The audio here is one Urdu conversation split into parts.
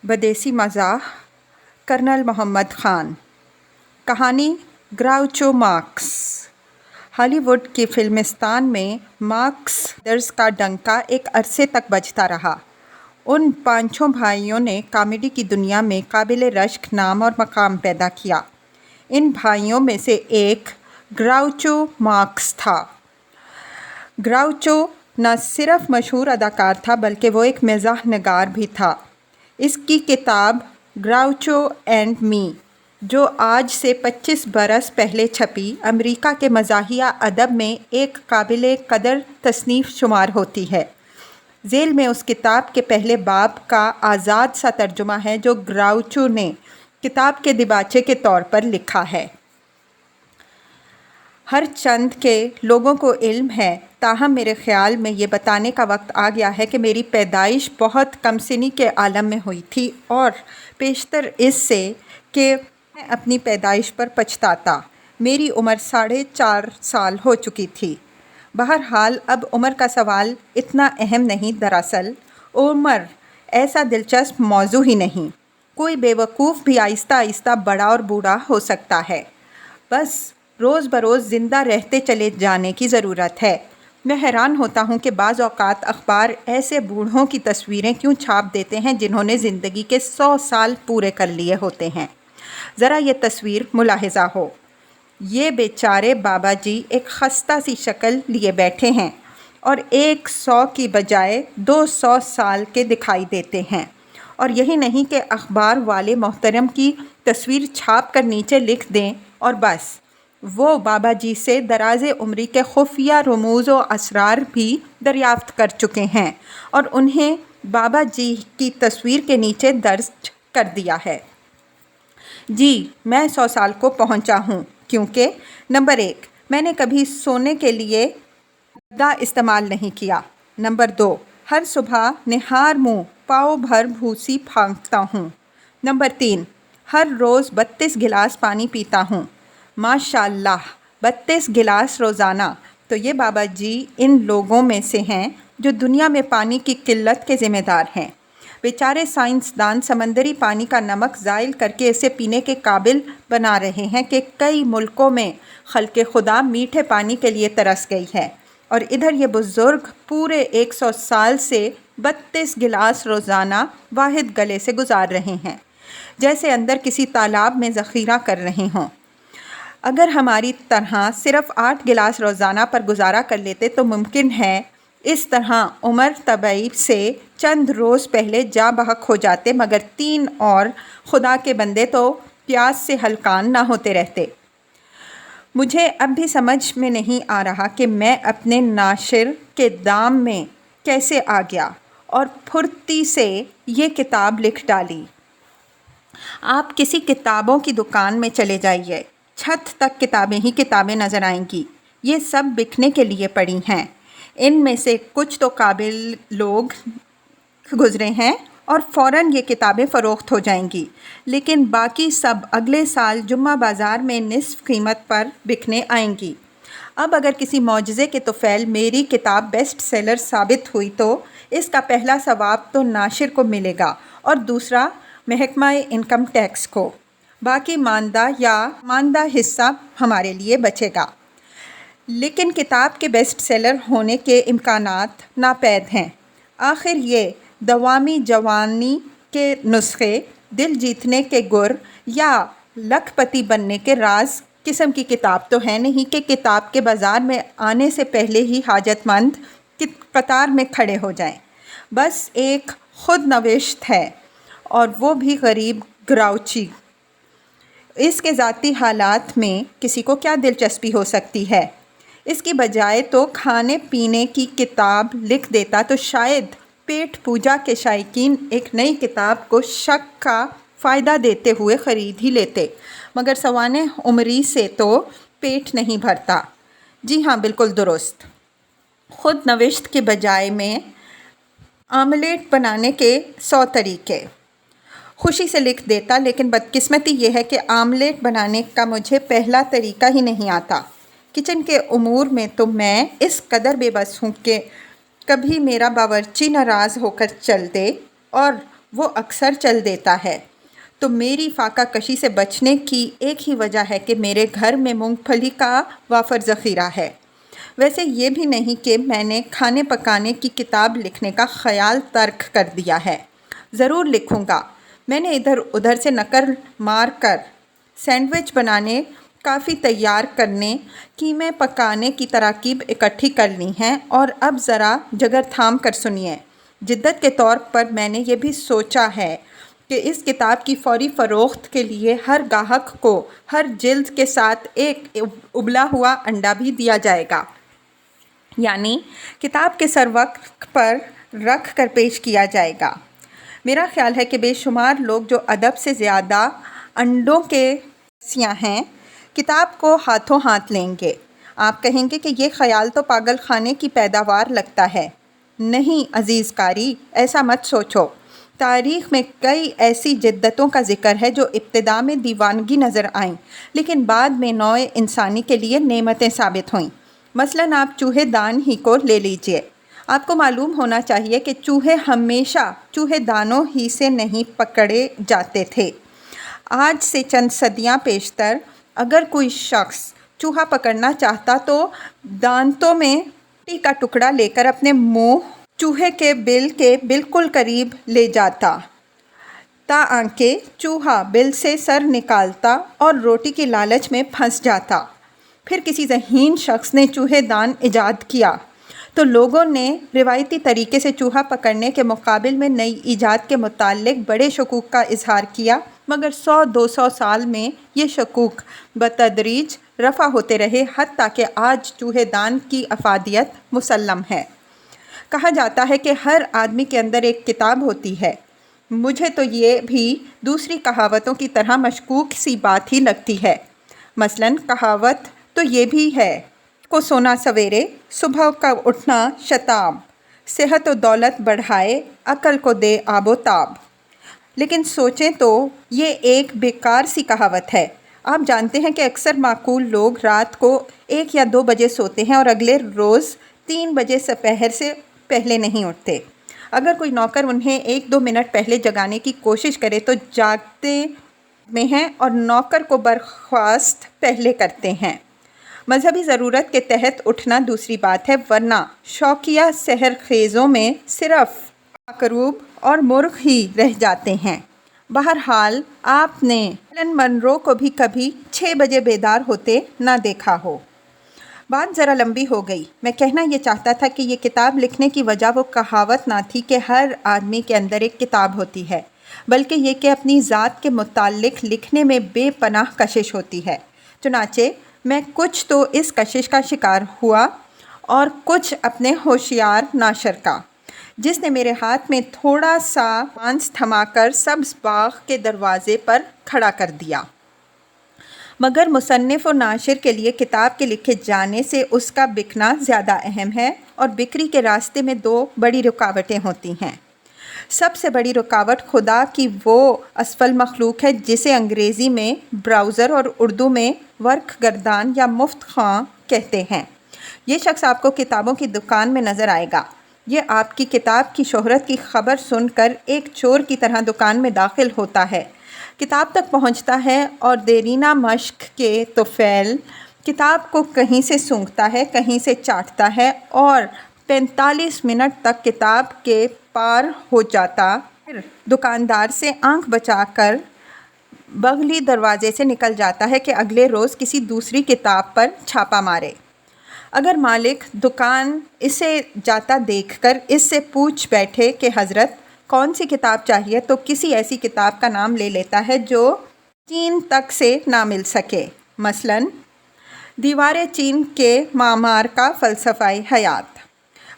بدیسی مزاح کرنل محمد خان۔ کہانی گراؤچو مارکس۔ ہالی ووڈ کی فلمستان میں مارکس برادرز کا ڈنکا ایک عرصے تک بجتا رہا۔ ان پانچوں بھائیوں نے کامیڈی کی دنیا میں قابل رشک نام اور مقام پیدا کیا۔ ان بھائیوں میں سے ایک گراؤچو مارکس تھا۔ گراؤچو نہ صرف مشہور اداکار تھا بلکہ وہ ایک مزاح نگار بھی تھا۔ اس کی کتاب گراؤچو اینڈ می، جو آج سے 25 برس پہلے چھپی، امریکا کے مزاحیہ ادب میں ایک قابل قدر تصنیف شمار ہوتی ہے۔ ذیل میں اس کتاب کے پہلے باب کا آزاد سا ترجمہ ہے جو گراؤچو نے کتاب کے دیباچے کے طور پر لکھا ہے۔ ہر چند کے لوگوں کو علم ہے، تاہم میرے خیال میں یہ بتانے کا وقت آ گیا ہے کہ میری پیدائش بہت کم سنی کے عالم میں ہوئی تھی، اور بیشتر اس سے کہ میں اپنی پیدائش پر پچھتاتا۔ میری عمر 4.5 سال ہو چکی تھی۔ بہرحال اب عمر کا سوال اتنا اہم نہیں، دراصل عمر ایسا دلچسپ موضوع ہی نہیں۔ کوئی بے وقوف بھی آہستہ آہستہ بڑا اور بوڑھا ہو سکتا ہے، بس روز بروز زندہ رہتے چلے جانے کی ضرورت ہے۔ میں حیران ہوتا ہوں کہ بعض اوقات اخبار ایسے بوڑھوں کی تصویریں کیوں چھاپ دیتے ہیں جنہوں نے زندگی کے 100 سال پورے کر لیے ہوتے ہیں۔ ذرا یہ تصویر ملاحظہ ہو۔ یہ بیچارے بابا جی ایک خستہ سی شکل لیے بیٹھے ہیں اور 100 کی بجائے 200 سال کے دکھائی دیتے ہیں، اور یہی نہیں کہ اخبار والے محترم کی تصویر چھاپ کر نیچے لکھ دیں اور بس۔ وہ بابا جی سے دراز عمری کے خفیہ رموز و اسرار بھی دریافت کر چکے ہیں اور انہیں بابا جی کی تصویر کے نیچے درج کر دیا ہے۔ جی، میں 100 سال کو پہنچا ہوں، کیونکہ نمبر 1، میں نے کبھی سونے کے لیے گدا استعمال نہیں کیا۔ نمبر 2، ہر صبح نہار منہ پاؤ بھر بھوسی پھینکتا ہوں۔ نمبر 3، ہر روز 32 گلاس پانی پیتا ہوں۔ ماشاء اللہ، 32 گلاس روزانہ! تو یہ بابا جی ان لوگوں میں سے ہیں جو دنیا میں پانی کی قلت کے ذمہ دار ہیں۔ بیچارے سائنسدان سمندری پانی کا نمک زائل کر کے اسے پینے کے قابل بنا رہے ہیں کہ کئی ملکوں میں خلق خدا میٹھے پانی کے لیے ترس گئی ہے، اور ادھر یہ بزرگ پورے 100 سال سے 32 گلاس روزانہ واحد گلے سے گزار رہے ہیں، جیسے اندر کسی تالاب میں ذخیرہ کر رہے ہوں۔ اگر ہماری طرح صرف 8 گلاس روزانہ پر گزارا کر لیتے تو ممکن ہے اس طرح عمر طبیعی سے چند روز پہلے جاں بحق ہو جاتے، مگر 3 اور خدا کے بندے تو پیاس سے ہلکان نہ ہوتے رہتے۔ مجھے اب بھی سمجھ میں نہیں آ رہا کہ میں اپنے ناشر کے دام میں کیسے آ گیا اور پھرتی سے یہ کتاب لکھ ڈالی۔ آپ کسی کتابوں کی دکان میں چلے جائیے، چھت تک کتابیں ہی کتابیں نظر آئیں گی۔ یہ سب بکنے کے لیے پڑی ہیں۔ ان میں سے کچھ تو قابل لوگ گزرے ہیں اور فوراً یہ کتابیں فروخت ہو جائیں گی، لیکن باقی سب اگلے سال جمعہ بازار میں نصف قیمت پر بکنے آئیں گی۔ اب اگر کسی معجزے کے طفیل میری کتاب بیسٹ سیلر ثابت ہوئی تو اس کا پہلا ثواب تو ناشر کو ملے گا اور دوسرا محکمہ انکم ٹیکس کو۔ باقی ماندہ حصہ ہمارے لیے بچے گا۔ لیکن کتاب کے بیسٹ سیلر ہونے کے امکانات ناپید ہیں۔ آخر یہ دوامی جوانی کے نسخے، دل جیتنے کے گر یا لکھ پتی بننے کے راز قسم کی کتاب تو ہے نہیں کہ کتاب کے بازار میں آنے سے پہلے ہی حاجت مند قطار میں کھڑے ہو جائیں۔ بس ایک خود نوشت ہے، اور وہ بھی غریب گراؤچی۔ اس کے ذاتی حالات میں کسی کو کیا دلچسپی ہو سکتی ہے؟ اس کی بجائے تو کھانے پینے کی کتاب لکھ دیتا تو شاید پیٹ پوجا کے شائقین ایک نئی کتاب کو شک کا فائدہ دیتے ہوئے خرید ہی لیتے، مگر سوانح عمری سے تو پیٹ نہیں بھرتا۔ جی ہاں، بالکل درست۔ خود نوشت کے بجائے میں آملیٹ بنانے کے 100 طریقے خوشی سے لکھ دیتا، لیکن بدقسمتی یہ ہے کہ آملیٹ بنانے کا مجھے پہلا طریقہ ہی نہیں آتا۔ کچن کے امور میں تو میں اس قدر بے بس ہوں کہ کبھی میرا باورچی ناراض ہو کر چل دے اور وہ اکثر چل دیتا ہے۔ تو میری فاقہ کشی سے بچنے کی ایک ہی وجہ ہے کہ میرے گھر میں مونگ پھلی کا وافر ذخیرہ ہے۔ ویسے یہ بھی نہیں کہ میں نے کھانے پکانے کی کتاب لکھنے کا خیال ترک کر دیا ہے۔ ضرور لکھوں گا۔ میں نے ادھر ادھر سے نکر مار کر سینڈوچ بنانے، کافی تیار کرنے، قیمے پکانے کی تراکیب اکٹھی کر لی ہیں، اور اب ذرا جگر تھام کر سنیے۔ جدت کے طور پر میں نے یہ بھی سوچا ہے کہ اس کتاب کی فوری فروخت کے لیے ہر گاہک کو ہر جلد کے ساتھ ایک ابلا ہوا انڈا بھی دیا جائے گا، یعنی کتاب کے سر وقت پر رکھ کر پیش کیا جائے گا۔ میرا خیال ہے کہ بے شمار لوگ جو ادب سے زیادہ انڈوں کے سیاں ہیں، کتاب کو ہاتھوں ہاتھ لیں گے۔ آپ کہیں گے کہ یہ خیال تو پاگل خانے کی پیداوار لگتا ہے۔ نہیں عزیز قاری، ایسا مت سوچو۔ تاریخ میں کئی ایسی جدتوں کا ذکر ہے جو ابتدا میں دیوانگی نظر آئیں، لیکن بعد میں نوع انسانی کے لیے نعمتیں ثابت ہوئیں۔ مثلاً آپ چوہے دان ہی کو لے لیجئے۔ آپ کو معلوم ہونا چاہیے کہ چوہے ہمیشہ چوہے دانوں ہی سے نہیں پکڑے جاتے تھے۔ آج سے چند صدیاں پیشتر اگر کوئی شخص چوہا پکڑنا چاہتا تو دانتوں میں مٹی کا ٹکڑا لے کر اپنے منہ چوہے کے بل کے بالکل قریب لے جاتا، تاکہ چوہا بل سے سر نکالتا اور روٹی کی لالچ میں پھنس جاتا۔ پھر کسی ذہین شخص نے چوہے دان ایجاد کیا تو لوگوں نے روایتی طریقے سے چوہا پکڑنے کے مقابل میں نئی ایجاد کے متعلق بڑے شکوک کا اظہار کیا، مگر 100-200 سال میں یہ شکوک بتدریج رفع ہوتے رہے، حتیٰ کہ آج چوہے دان کی افادیت مسلم ہے۔ کہا جاتا ہے کہ ہر آدمی کے اندر ایک کتاب ہوتی ہے۔ مجھے تو یہ بھی دوسری کہاوتوں کی طرح مشکوک سی بات ہی لگتی ہے۔ مثلاً کہاوت تو یہ بھی ہے کو سونا سویرے، صبح کا اٹھنا شتاب، صحت و دولت بڑھائے، عقل کو دے آب و تاب۔ لیکن سوچیں تو یہ ایک بیکار سی کہاوت ہے۔ آپ جانتے ہیں کہ اکثر معقول لوگ رات کو 1 یا 2 بجے سوتے ہیں اور اگلے روز 3 بجے سپہر سے پہلے نہیں اٹھتے۔ اگر کوئی نوکر انہیں 1-2 منٹ پہلے جگانے کی کوشش کرے تو جاگتے میں ہیں اور نوکر کو برخاست پہلے کرتے ہیں۔ مذہبی ضرورت کے تحت اٹھنا دوسری بات ہے، ورنہ شوقیہ سحر خیزوں میں صرف عقرب اور مرغ ہی رہ جاتے ہیں۔ بہرحال آپ نے ایلن منرو کو بھی کبھی 6 بجے بیدار ہوتے نہ دیکھا ہو۔ بات ذرا لمبی ہو گئی۔ میں کہنا یہ چاہتا تھا کہ یہ کتاب لکھنے کی وجہ وہ کہاوت نہ تھی کہ ہر آدمی کے اندر ایک کتاب ہوتی ہے، بلکہ یہ کہ اپنی ذات کے متعلق لکھنے میں بے پناہ کشش ہوتی ہے۔ چنانچہ میں کچھ تو اس کشش کا شکار ہوا اور کچھ اپنے ہوشیار ناشر کا، جس نے میرے ہاتھ میں تھوڑا سا مانس تھما کر سبز باغ کے دروازے پر کھڑا کر دیا۔ مگر مصنف و ناشر کے لیے کتاب کے لکھے جانے سے اس کا بکنا زیادہ اہم ہے، اور بکری کے راستے میں 2 بڑی رکاوٹیں ہوتی ہیں۔ سب سے بڑی رکاوٹ خدا کی وہ اسفل مخلوق ہے جسے انگریزی میں براؤزر اور اردو میں ورق گردان یا مفت خواں کہتے ہیں۔ یہ شخص آپ کو کتابوں کی دکان میں نظر آئے گا۔ یہ آپ کی کتاب کی شہرت کی خبر سن کر ایک چور کی طرح دکان میں داخل ہوتا ہے، کتاب تک پہنچتا ہے اور دیرینہ مشق کے طفیل کتاب کو کہیں سے سونگھتا ہے، کہیں سے چاٹتا ہے اور 45 منٹ تک کتاب کے پار ہو جاتا، پھر دکاندار سے آنکھ بچا کر بغلی دروازے سے نکل جاتا ہے کہ اگلے روز کسی دوسری کتاب پر چھاپا مارے۔ اگر مالک دکان اسے جاتا دیکھ کر اس سے پوچھ بیٹھے کہ حضرت کون سی کتاب چاہیے، تو کسی ایسی کتاب کا نام لے لیتا ہے جو چین تک سے نہ مل سکے، مثلاً دیوار چین کے معمار کا فلسفہ حیات۔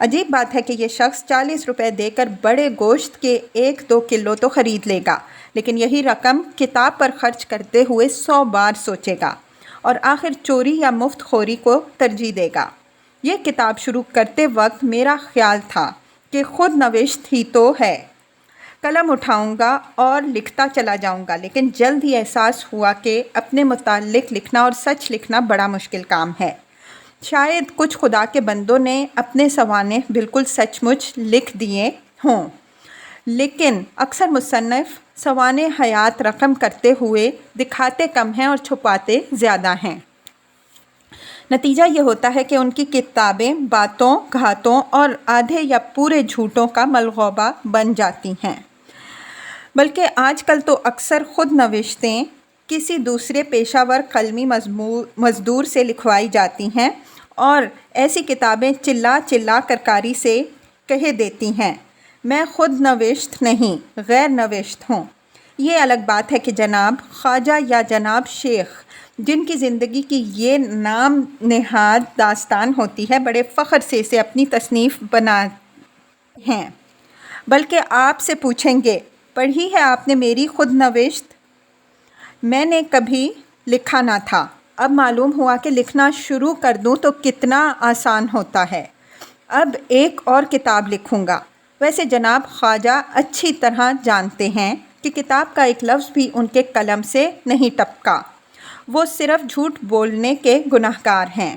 عجیب بات ہے کہ یہ شخص 40 روپے دے کر بڑے گوشت کے 1-2 کلو تو خرید لے گا، لیکن یہی رقم کتاب پر خرچ کرتے ہوئے 100 بار سوچے گا اور آخر چوری یا مفت خوری کو ترجیح دے گا۔ یہ کتاب شروع کرتے وقت میرا خیال تھا کہ خود نوشت ہی تو ہے، قلم اٹھاؤں گا اور لکھتا چلا جاؤں گا، لیکن جلد ہی احساس ہوا کہ اپنے متعلق لکھنا اور سچ لکھنا بڑا مشکل کام ہے۔ شاید کچھ خدا کے بندوں نے اپنے سوانح بالکل سچ مچ لکھ دیے ہوں، لیکن اکثر مصنف سوانح حیات رقم کرتے ہوئے دکھاتے کم ہیں اور چھپاتے زیادہ ہیں۔ نتیجہ یہ ہوتا ہے کہ ان کی کتابیں باتوں، گھاتوں اور آدھے یا پورے جھوٹوں کا ملغوبہ بن جاتی ہیں۔ بلکہ آج کل تو اکثر خود نوشتیں کسی دوسرے پیشہ ور قلمی مزدور سے لکھوائی جاتی ہیں اور ایسی کتابیں چلا چلا کر قاری سے کہہ دیتی ہیں، میں خود نوشت نہیں، غیر نوشت ہوں۔ یہ الگ بات ہے کہ جناب خواجہ یا جناب شیخ، جن کی زندگی کی یہ نام نہاد داستان ہوتی ہے، بڑے فخر سے اسے اپنی تصنیف بناتے ہیں، بلکہ آپ سے پوچھیں گے، پڑھی ہے آپ نے میری خود نوشت؟ میں نے کبھی لکھا نہ تھا، اب معلوم ہوا کہ لکھنا شروع کر دوں تو کتنا آسان ہوتا ہے۔ اب ایک اور کتاب لکھوں گا۔ ویسے جناب خواجہ اچھی طرح جانتے ہیں کہ کتاب کا ایک لفظ بھی ان کے قلم سے نہیں ٹپکا۔ وہ صرف جھوٹ بولنے کے گنہگار ہیں۔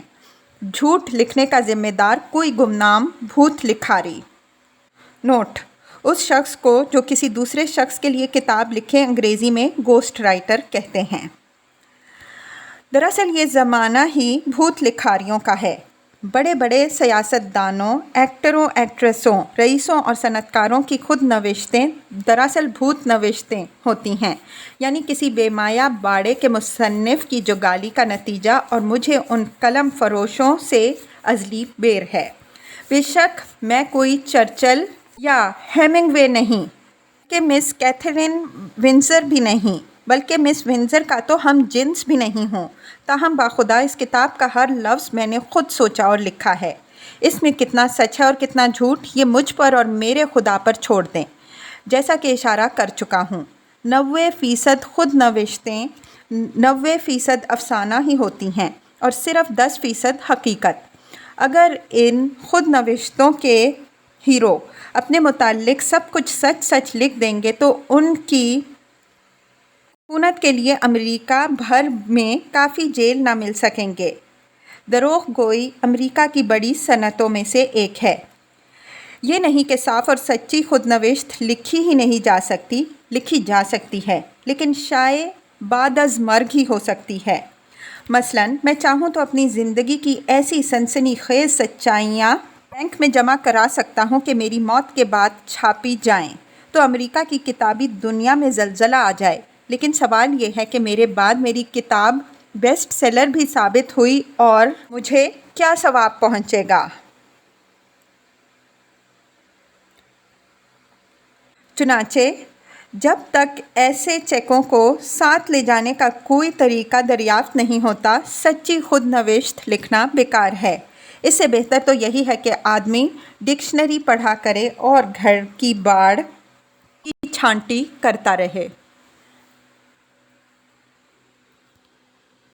جھوٹ لکھنے کا ذمہ دار کوئی گمنام بھوت لکھاری۔ نوٹ: اس شخص کو جو کسی دوسرے شخص کے لیے کتاب لکھے انگریزی میں گوسٹ رائٹر کہتے ہیں۔ دراصل یہ زمانہ ہی بھوت لکھاریوں کا ہے۔ بڑے بڑے سیاست دانوں، ایکٹروں، ایکٹریسوں، رئیسوں اور صنعت کاروں کی خود نوشتیں دراصل بھوت نوشتیں ہوتی ہیں، یعنی کسی بے مایہ باڑے کے مصنف کی جو گالی کا نتیجہ، اور مجھے ان قلم فروشوں سے ازلی بیر ہے۔ بے شک میں کوئی چرچل یا ہیمنگ وے نہیں، کہ مس کیتھرین ونزر بھی نہیں، بلکہ مس ونزر کا تو ہم جنس بھی نہیں ہوں، تاہم باخدا اس کتاب کا ہر لفظ میں نے خود سوچا اور لکھا ہے۔ اس میں کتنا سچ ہے اور کتنا جھوٹ، یہ مجھ پر اور میرے خدا پر چھوڑ دیں۔ جیسا کہ اشارہ کر چکا ہوں، 90% خود نوشتیں 90% افسانہ ہی ہوتی ہیں اور صرف 10% حقیقت۔ اگر ان خود نوشتوں کے ہیرو اپنے متعلق سب کچھ سچ سچ لکھ دیں گے تو ان کی خونت کے لیے امریکہ بھر میں کافی جیل نہ مل سکیں گے۔ دروغ گوئی امریکہ کی بڑی صنعتوں میں سے ایک ہے۔ یہ نہیں کہ صاف اور سچی خود نوشت لکھی ہی نہیں جا سکتی، لکھی جا سکتی ہے، لیکن شائع بعد از مرگ ہی ہو سکتی ہے۔ مثلاً میں چاہوں تو اپنی زندگی کی ایسی سنسنی خیز سچائیاں بینک میں جمع کرا سکتا ہوں کہ میری موت کے بعد چھاپی جائیں تو امریکہ کی کتابی دنیا میں زلزلہ آ جائے، لیکن سوال یہ ہے کہ میرے بعد میری کتاب بیسٹ سیلر بھی ثابت ہوئی اور مجھے کیا ثواب پہنچے گا؟ چنانچہ جب تک ایسے چیکوں کو ساتھ لے جانے کا کوئی طریقہ دریافت نہیں ہوتا، سچی خود نوشت لکھنا بیکار ہے۔ اس سے بہتر تو یہی ہے کہ آدمی ڈکشنری پڑھا کرے اور گھر کی باڑ کی چھانٹی کرتا رہے۔